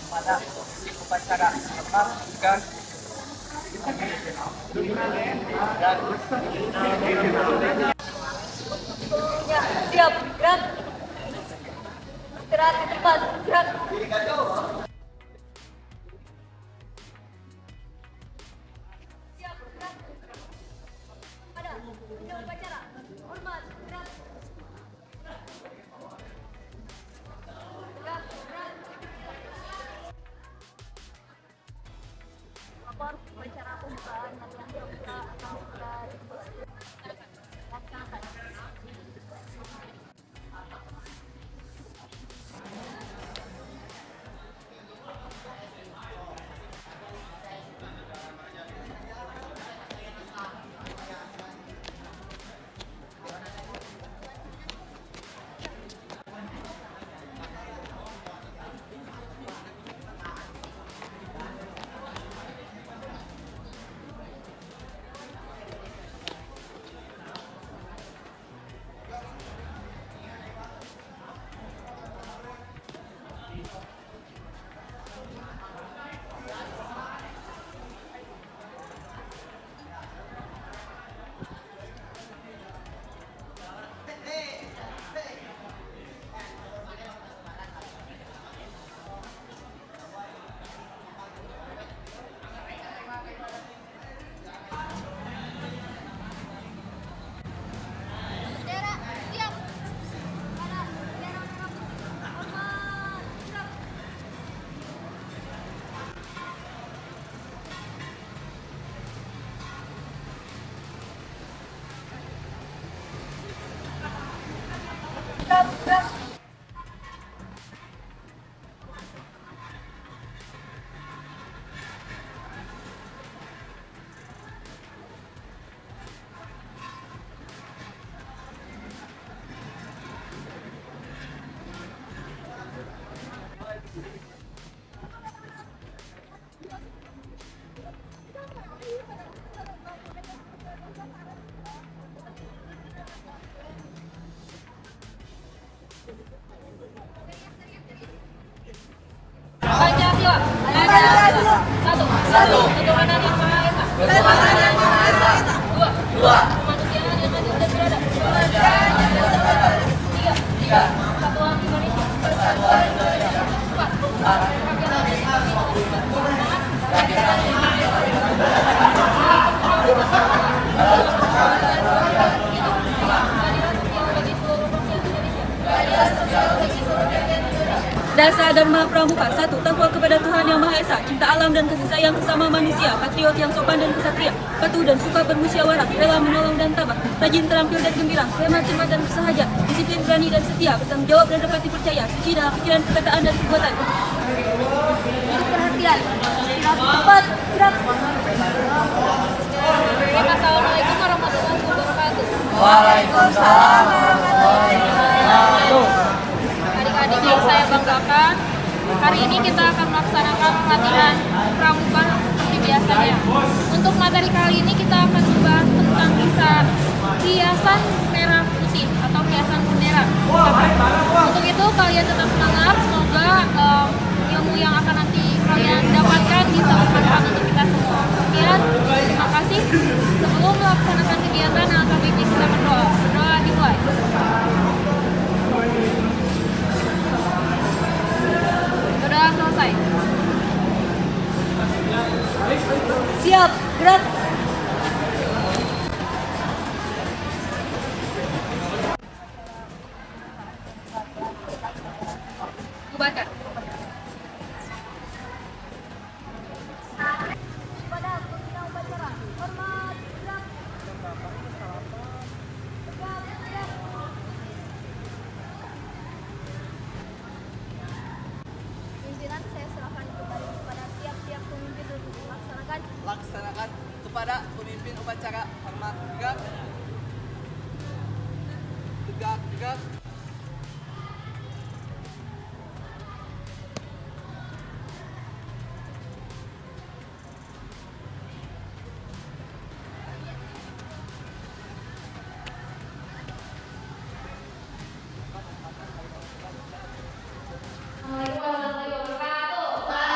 pada upacara hormat dan Ya, siap, gerak. Istirahat di tempat, gerak. Siap, gerak. Pada, bidang upacara, hormat, gerak. Gerak, gerak. Lapor upacara pembukaan latihan pramuka atau laksanakan. Pancasila. Satu. Ketuhanan yang Maha Esa. Dua. Kemanusiaan yang adil dan beradab. Tiga. Persatuan Indonesia. Empat. Dasar Dharma Pramuka. 1. Takwa kepada Tuhan Yang Maha Esa, cinta alam dan kasih sayang sesama manusia, patriot yang sopan dan kesatria, patuh dan suka bermusyawarah, rela menolong dan tabah, rajin, terampil dan gembira, hemat, cermat dan bersahaja, disiplin, berani dan setia, bertanggung jawab dan dapat dipercaya, suci dalam pikiran, perkataan dan perbuatan. Perhatian. Cepat, gerak. Assalamualaikum warahmatullahi wabarakatuh. Waalaikumsalam warahmatullahi wabarakatuh. Adik-adik yang saya banggakan, hari ini kita akan melaksanakan latihan pramuka seperti biasanya. Untuk materi kali ini kita akan membahas tentang kisah hiasan merah putih atau hiasan bendera. Untuk itu kalian tetap semangat, semoga ilmu yang akan nanti kalian dapatkan bisa bermanfaat untuk kita semua. Sekian, terima kasih. Sebelum melaksanakan kegiatan, alangkah baiknya kita berdoa. Berdoa dimulai. Berdoa selesai. Siap, gerak. Bubarkan. Pada pembina upacara, hormat, gerak. Gerak. Pimpinan saya serahkan kembali kepada tiap-tiap pemimpin untuk Laksanakan kepada pemimpin upacara hormat, gerak. Tegak. Assalamualaikum warahmatullahi wabarakatuh.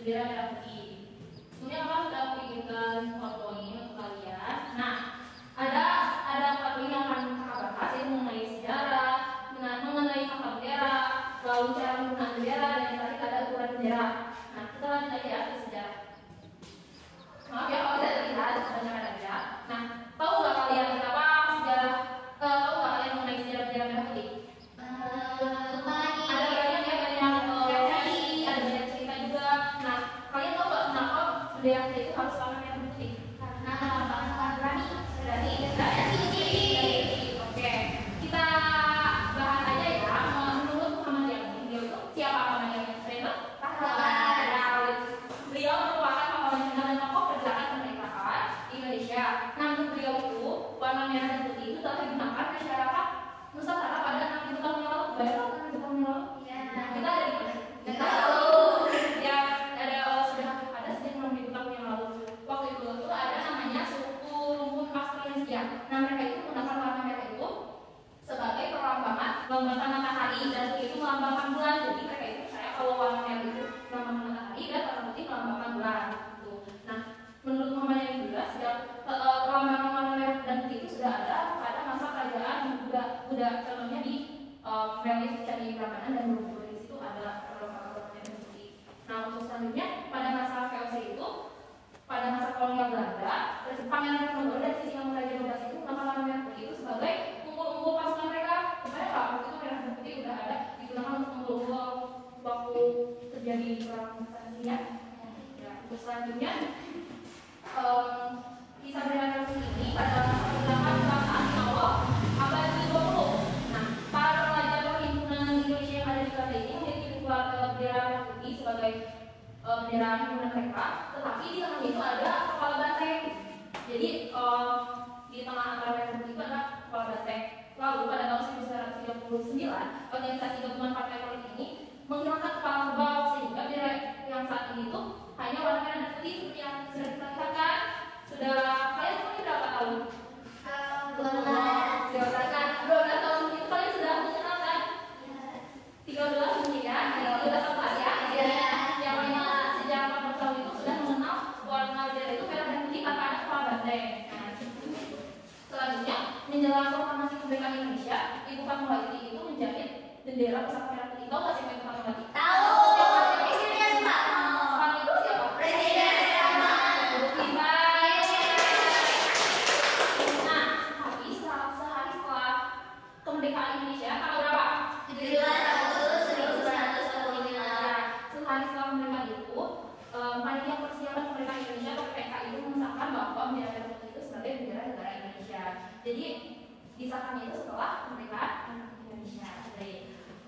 bendera merah putih. Kemudian kakak sudah bikinkan foto ini untuk kalian. Nah, ada 4 poin yang akan kakak bahas, yaitu mengenai sejarah, mengenai fakta bendera, lalu cara menggunakan bendera, dan yang terakhir ada ukuran bendera. Nah, kita lanjut aja ya ke sejarah. Maaf ya kalau tidak terlihat banyak ada. Nah, tahu nggak kalian kenapa sejarah? Tahu nggak kalian mengenai sejarah bendera merah putih? Ada banyak ya, banyak versi, ada banyak cerita juga. Nah, kalian tahu nggak kenapa bendera kita itu harus warna merah putih? Karena berani. Oke, kita bahas aja ya. Menurut Muhammad Yamin, beliau itu siapa Muhammad Yamin? Beliau merupakan pahlawan dan tokoh pergerakan kemerdekaan Indonesia. Nah, menurut beliau itu warna merah dan putih itu telah digunakan masyarakat Nusantara pada 60 tahun yang lalu. Bayang 60 tahun yang lalu? Kita ada di mana? Nggak tahu. Ya, sudah ada sejak 60 tahun yang lalu. Waktu itu ada namanya suku Lumbun Australasia. Nah, mereka itu menggunakan warna merah itu sebagai melambangkan matahari, dan putih itu melambangkan bulan. Jadi mereka itu percaya kalau warna merah itu melambangkan matahari dan warna putih melambangkan bulan. Gitu. Nah, menurut Muhammad yang juga sejak perlambangan warna merah dan putih itu sudah ada pada masa kerajaan Buddha, contohnya di Relief Candi Prambanan dan Borobudur. Di situ ada perlambangan warna merah dan putih. Nah, untuk selanjutnya pada masa VOC itu, pada masa kolonial Belanda, Pangeran Diponegoro dan Sisingamangaraja Raja Bebas itu menggunakan warna merah putih itu sebagai unggul-unggul pasukan mereka. Sebenarnya waktu itu merah dan putih udah ada digunakan untuk unggul-unggul waktu terjadi perang Indonesia. Ya, terus selanjutnya kisah bendera merah putih ini pada masa pergerakan kebangsaan awal abad ke-20. Nah, para pelajar perhimpunan Indonesia yang ada di Belanda ini memiliki bendera merah putih sebagai bendera himpunan mereka, tetapi di tengahnya itu ada kepala banteng. Jadi di tengah antara merah putih itu ada kepala banteng. Lalu pada tahun 1939, organisasi gabungan partai politik ini menghilangkan kepala kerbau, sehingga bendera yang saat ini itu hanya warna merah dan putih seperti yang sudah kita lihat kan. Sudah kalian umurnya berapa tahun? 12 tahun itu kalian sudah mengenal kan? 13 mungkin ya, 13 ya. Yang lainnya sejak 14 tahun itu sudah mengenal warna bendera itu merah dan putih tanpa ada kepala banteng. Selanjutnya, menjelang proklamasi kemerdekaan Indonesia, Ibu Fatmawati itu menjahit bendera pusaka merah putih. Tahu nggak siapa Ibu Fatmawati? Tahu. Presiden Pak. Sekarang itu siapa? Presiden Soekarno. Nah, tapi sehari setelah kemerdekaan Indonesia, tanggal berapa? 17 Agustus 1945. Sehari setelah kemerdekaan itu, panitia persiapan kemerdekaan Indonesia atau PK itu mengesahkan bahwa bendera merah putih itu sebagai bendera negara Indonesia. Jadi disahkannya itu setelah kemerdekaan Indonesia. Jadi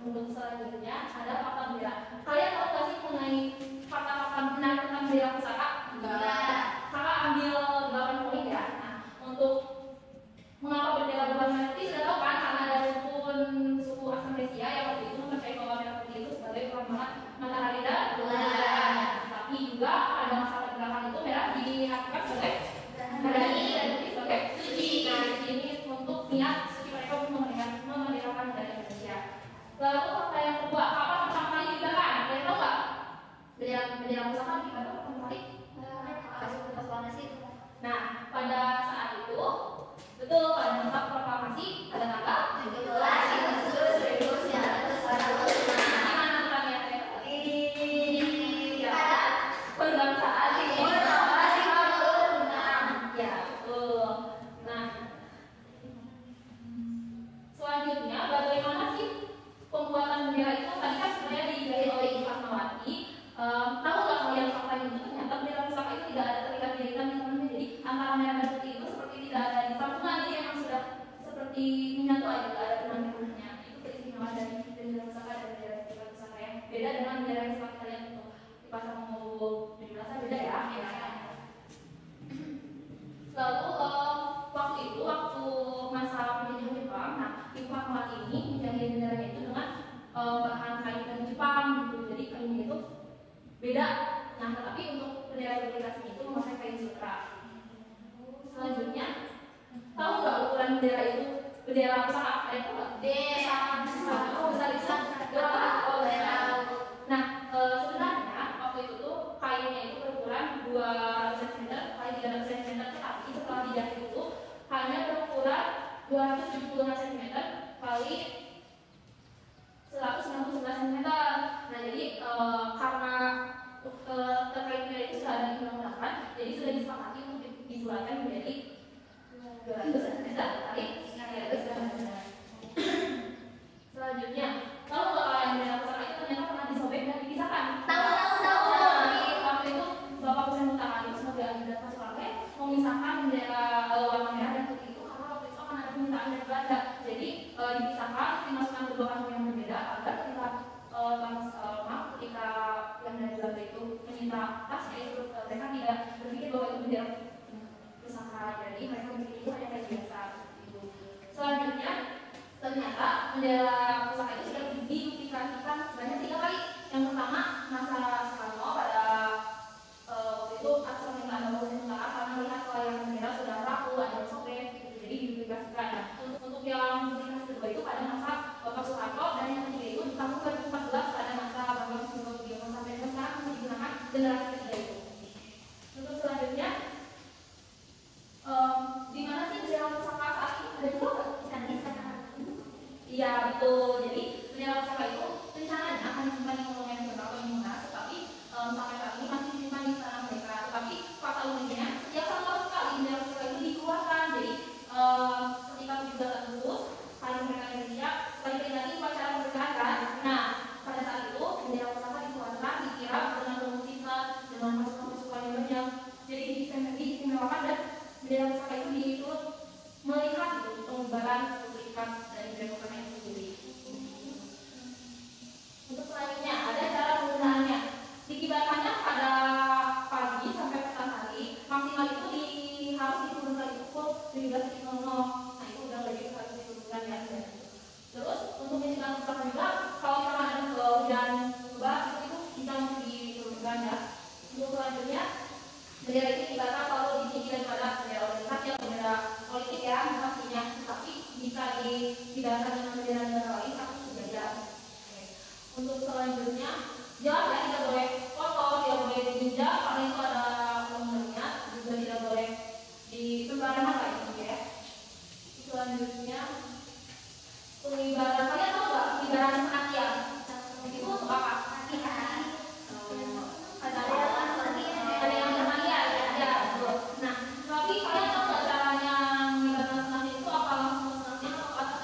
untuk selanjutnya ada fakta bendera. Kalian tahu nggak sih mengenai fakta-fakta menarik tentang bendera pusaka? Enggak. Kakak ambil 8 poin ya. Nah, untuk mengapa bendera berwarna merah putih sudah tahu kan? Karena ada rukun suku Australasia yang waktu itu mempercayai bahwa merah putih itu sebagai perlambangan matahari dan bulan. Tapi juga pada masa pergerakan itu merah diartikan sebagai berani dan putih sebagai suci. Nah, ini untuk niat suci mereka untuk memerdekakan negara Indonesia. Lalu fakta yang kedua, kapan pertama kali dibakar? Kalian tahu nggak? Bendera pusaka dibakar pertama kali? Nah, pada saat itu, betul pada masa proklamasi pada tanggal 17 Agustus 1945. Gimana tanggalnya? Ini Pergangsaan Timur. Ya, betul. Nah, selanjutnya bagaimana sih pembuatan bendera itu? Tadi kan sebenarnya dijahit oleh Ibu Fatmawati. Tahu nggak kalian fakta itu ternyata bendera pusaka itu tidak ada terlihat jahitan di tengahnya. Jadi antara merah dan putih itu seperti tidak ada di sambungan, jadi emang sudah seperti menyatu aja, tidak ada benang-benangnya. Itu keistimewaan dari bendera pusaka dan bendera pusaka yang beda dengan bendera yang selalu kalian untuk dipasang mau 17 beda ya. Lalu waktu itu, waktu masa penjajahan Jepang, nah Ibu Fatmawati ini menjahit benderanya itu dengan bahan kain dari Jepang gitu. Jadi kainnya itu beda. Nah, tetapi untuk bendera aplikasi itu memakai kain sutra. Selanjutnya, tahu nggak ukuran bendera itu? Bendera pusaka, ada itu nggak? Besar itu berapa? Oh, nah, sebenarnya waktu itu tuh Untuk selanjutnya, jelas ya tidak boleh kotor, tidak boleh diinjak karena itu ada undangnya, juga tidak boleh di sembarangan kayak gitu ya. Selanjutnya, pengibaran, kalian tahu nggak pengibaran penantian? Itu untuk apa? Ada yang penantian, ada. Nah, tapi kalian tahu nggak caranya mengibarkan penantian itu apa? Langsung penantian atau ada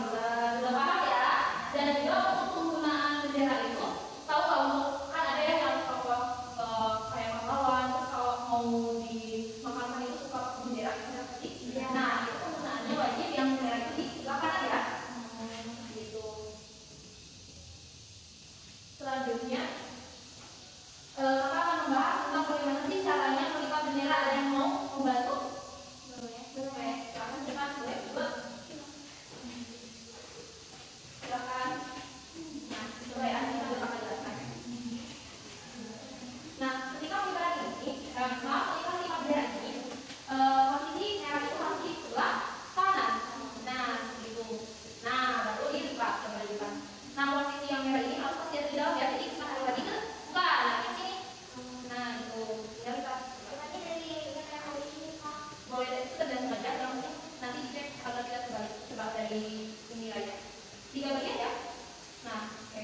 sudah paham ya? Dan juga untuk penggunaan bendera itu, tahu nggak untuk kan ada yang kalau kayak pahlawan, terus kalau mau dimakamkan itu suka bendera putih. Nah, itu penggunaannya wajib yang bendera itu di sebelah kanan ya. Gitu. Selanjutnya, kita akan membahas tentang bagaimana sih caranya melipat bendera. Ada yang mau membantu? Boleh, silakan cepat, boleh juga. Silakan. Nah, coba ya, kita akan jelaskan. Nah, ketika melipat ini, ketika melipat bendera ini, posisi merah itu masih sebelah kanan. Nah, gitu. Nah, baru dilipat, coba dilipat. Nah, posisi yang merah ini harus masih ada di dalam ya. Jadi kita tarik lagi ke bukan, nah di sini. Nah, itu. Ya, kita. Boleh dari itu tergantung aja, yang penting nanti dicek agar kita terbalik. Coba dari ini aja. 3 bagian ya. Nah, oke.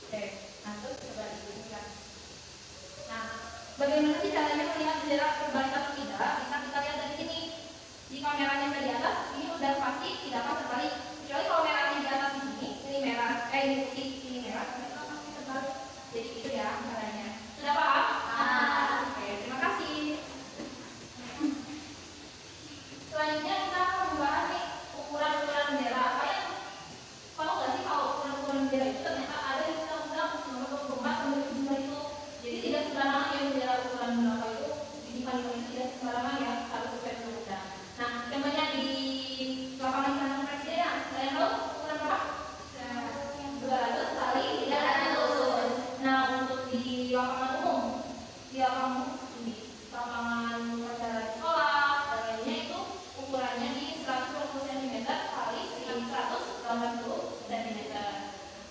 Oke. Nah, terus coba dilihat. Nah, bagaimana sih caranya melihat bendera terbalik atau tidak? Bisa kita lihat dari sini. Jika merahnya ada di atas, ini udah pasti tidak akan terbalik. Kecuali kalau merahnya di atas di sini, ini merah, ini putih, ini merah, itu pasti terbalik. Jadi itu ya caranya. Sudah paham? Oke, terima kasih. Selanjutnya kita akan membahas nih ukuran-ukuran bendera. Kalian tahu nggak sih kalau ukuran-ukuran bendera itu ternyata ada di Undang-Undang Nomor 24 Tahun 2002 itu. Jadi tidak sembarangan ya bendera ukuran berapa itu dipandang tidak sembarangan ya, harus sesuai dengan undang. Nah, contohnya di lapangan istana presiden ya, kalian tahu ukuran berapa? 200 kali 300. Nah, untuk di lapangan umum, di lapangan acara sekolah dan lainnya itu ukurannya di 120 cm kali 180 cm.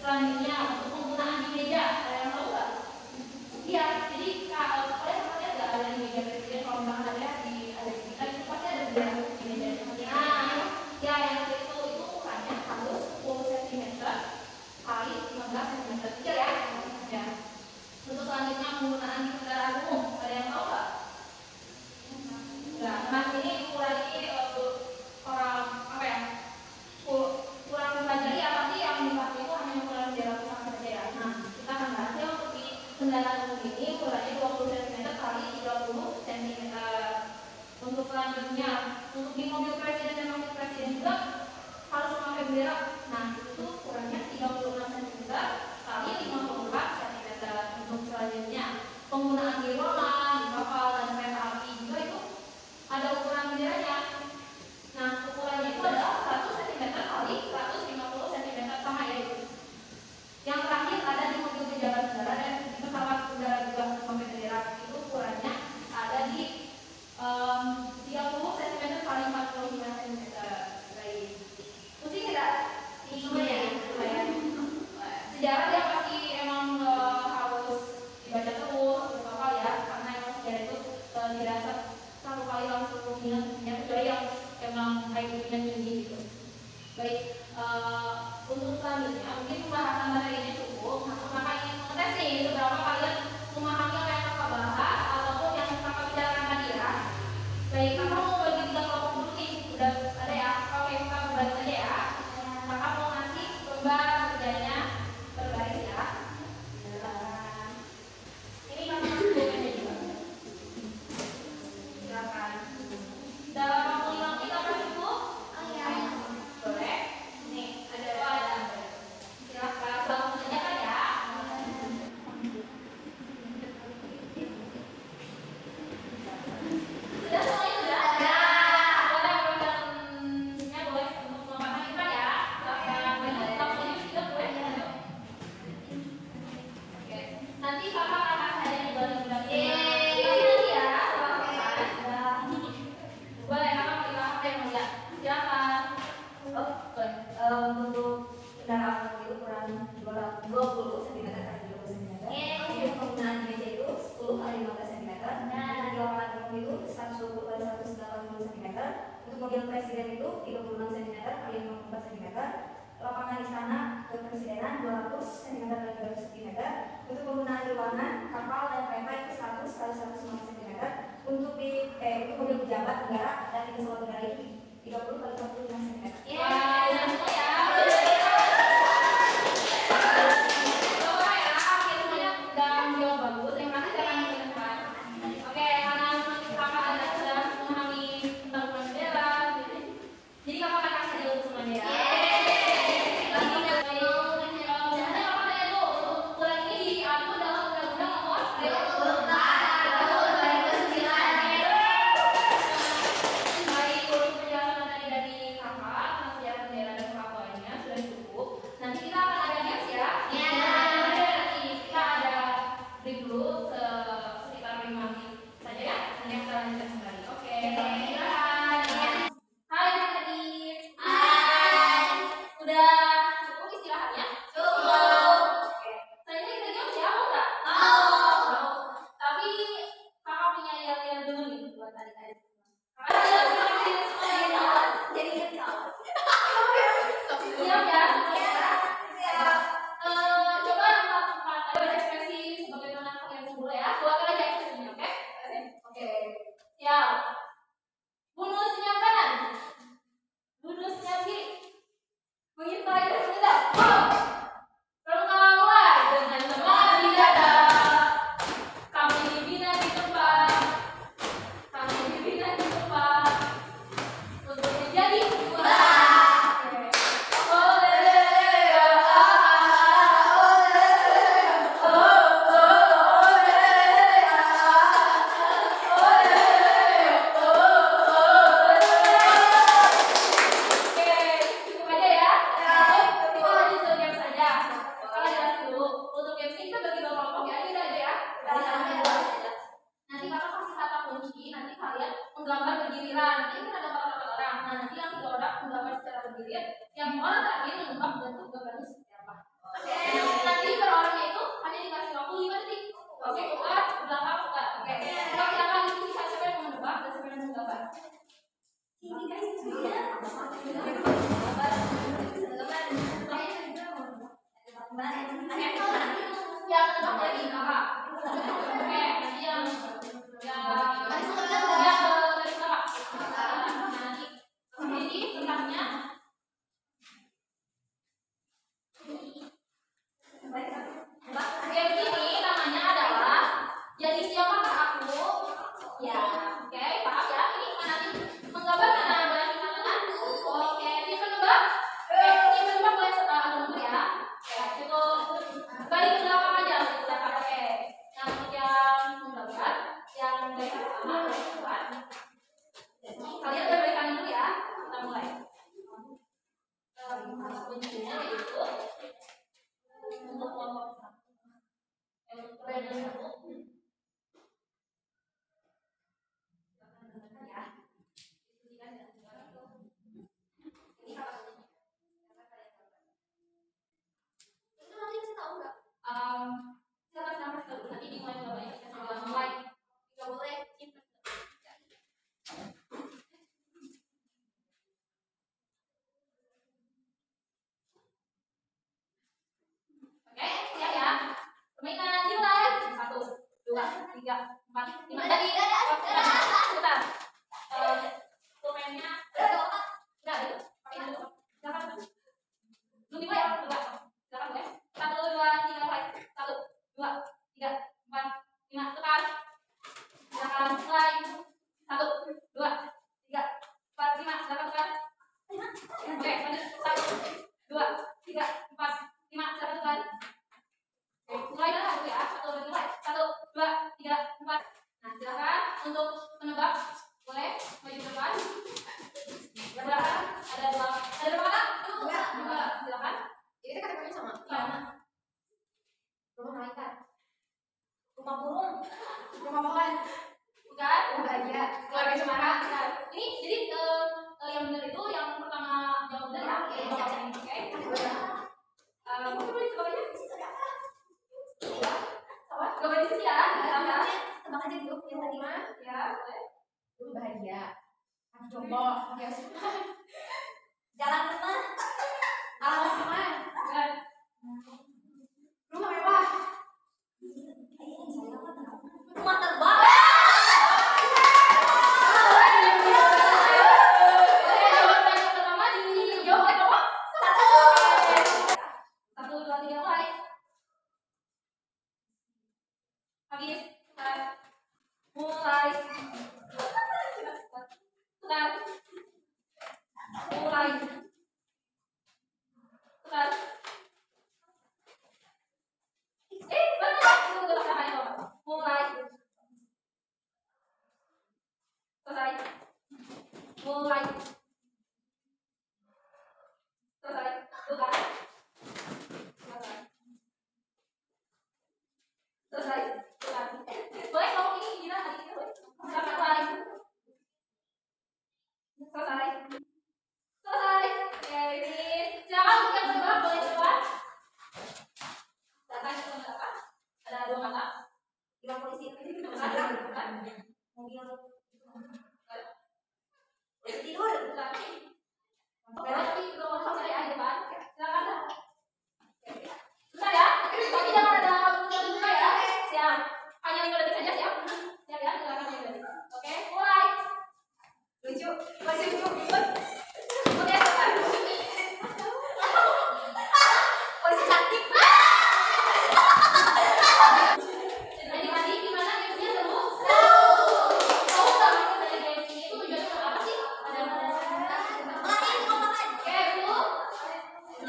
Selanjutnya untuk penggunaan di meja, kalian tahu nggak? Iya, jadi kalau kalian pasti nggak ada di meja presiden, kalau misalnya ada di kita itu pasti ada bendera di meja. Nah, ya yang itu ukurannya harus 10 cm kali 15 cm kecil ya. Ya. Untuk selanjutnya penggunaan di kendaraan umum, ada yang tahu nggak? Nah, mas ini ukuran ini orang apa ya? Kurang mempelajari apa sih yang dipakai itu hanya ukuran bendera pusaka saja ya. Nah, kita akan bahas ya untuk di kendaraan umum ini ukurannya 20 cm kali 30 cm. Untuk selanjutnya, untuk di mobil presiden dan wakil presiden juga harus memakai bendera. Nah, itu ukurannya 36 cm kali 54 cm. Untuk selanjutnya, penggunaan di roman, di kapal dan kereta api juga itu ada ukuran benderanya. Nah, ukurannya itu adalah 1 cm kali 150 cm sama ya itu. Yang terakhir ada di mobil pejabat negara dan di pesawat udara juga memakai bendera. Itu ukurannya ada di 30 cm kali 45 cm. Baik. Pusing tidak? Ini ya. Sejarah dia pasti emang harus dibaca terus beberapa ya, karena emang sejarah itu dirasa satu kali langsung ingat, kecuali yang emang IQ-nya tinggi gitu. Baik, untuk selanjutnya mungkin pembahasan materi ini cukup. Maka ingin mengetes nih seberapa kalian memahami apa yang kakak bahas ataupun yang kakak bicarakan tadi ya. Baik, kakak mau bagi 3 kelompok dulu nih, udah ada ya. Oke, kita berbagi aja ya. Kakak mau ngasih lembar kerjanya berbaris ya. Ini kakak masuk dokumennya juga. Silakan. Dalam waktu 5 menit apa cukup? Boleh. Nih, ada apa? Silakan. Selamat mengerjakan ya. Sudah semuanya sudah ada. Boleh program-nya boleh untuk memahami ya. Silakan. Langsung juga boleh. Untuk penggunaan ruangan kapal dan kereta itu 100 kali 150 cm. Untuk mobil pejabat negara dan di pesawat negara itu 30 kali 45 cm. Wah, udah semua ya. Coba ya, akhirnya udah jawab bagus. Yang mana jangan mendekat. Oke, karena kakak Anda sudah memahami tentang bendera, jadi kakak akan kasih dulu semuanya ya.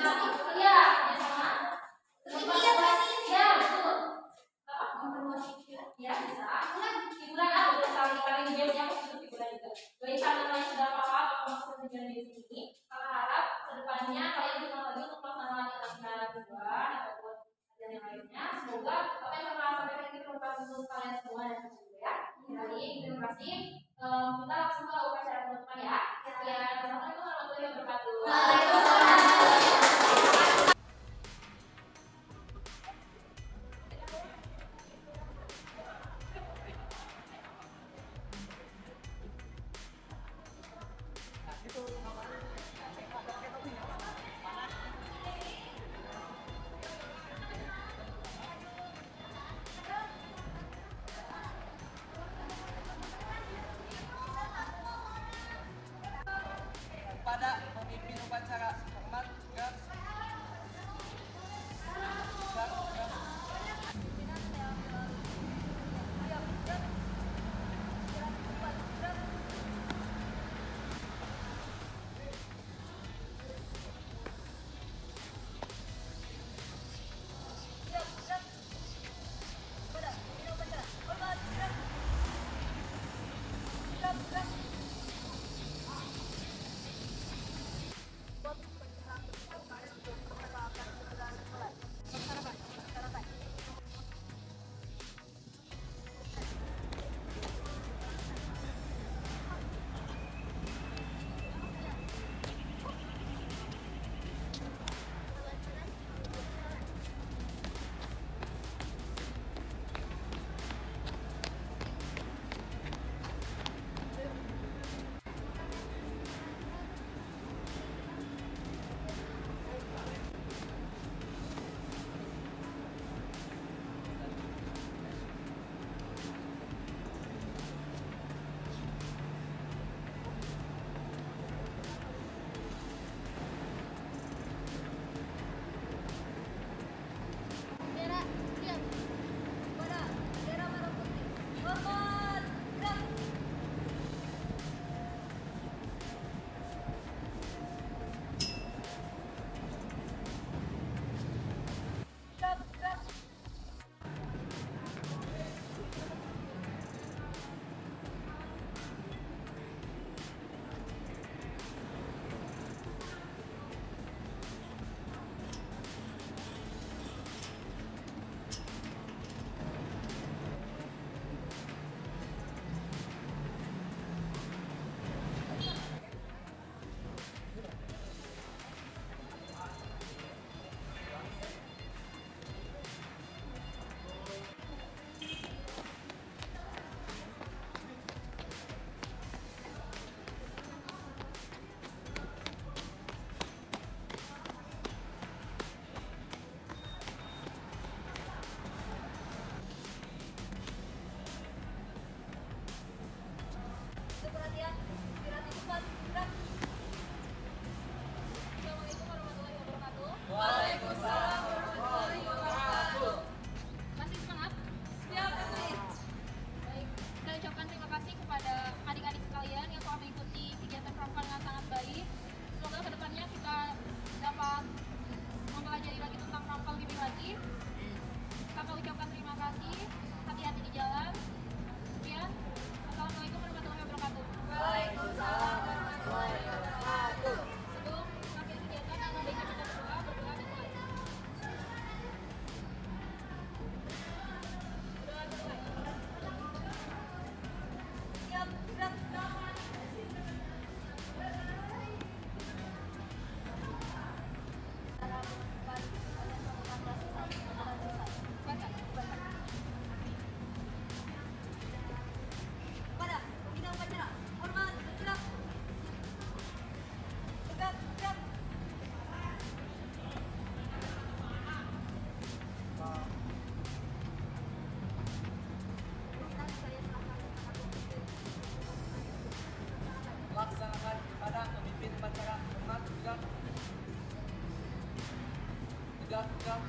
Iya, sama. Ya, betul. Ya, bisa. Hiburan apa? Kali-kali gamenya untuk hiburan juga. Bagi kalian yang sudah paham apa maksud tujuan di sini, kakak harap kedepannya kalian bisa lagi untuk melaksanakan latihan hiburan ataupun dan yang lainnya. Semoga apa yang kakak sampaikan ini bermanfaat untuk kalian semua dan juga ya. Jadi terima kasih. Kita langsung ke upacara penutupan ya. Sekian. Assalamualaikum warahmatullahi wabarakatuh. Kepada pemimpin upacara hormat juga. Waalaikumsalam warahmatullahi wabarakatuh. Masih semangat? Siap, baik. Saya ucapkan terima kasih kepada adik-adik sekalian yang telah mengikuti kegiatan pramuka dengan sangat baik. Semoga kedepannya kita dapat mempelajari lagi tentang pramuka lebih lagi. Kakak ucapkan terima kasih. Hati-hati di jalan. Sekian. Assalamualaikum warahmatullahi wabarakatuh. Waalaikumsalam warahmatullahi wabarakatuh. Sebelum akhir kegiatan, yang baiknya kita berdoa dan mulai. Siap, siap. Pada bidang upacara, hormat, siap. Tegak, siap. Laksanakan kepada pemimpin upacara hormat juga. Tegak, tegak.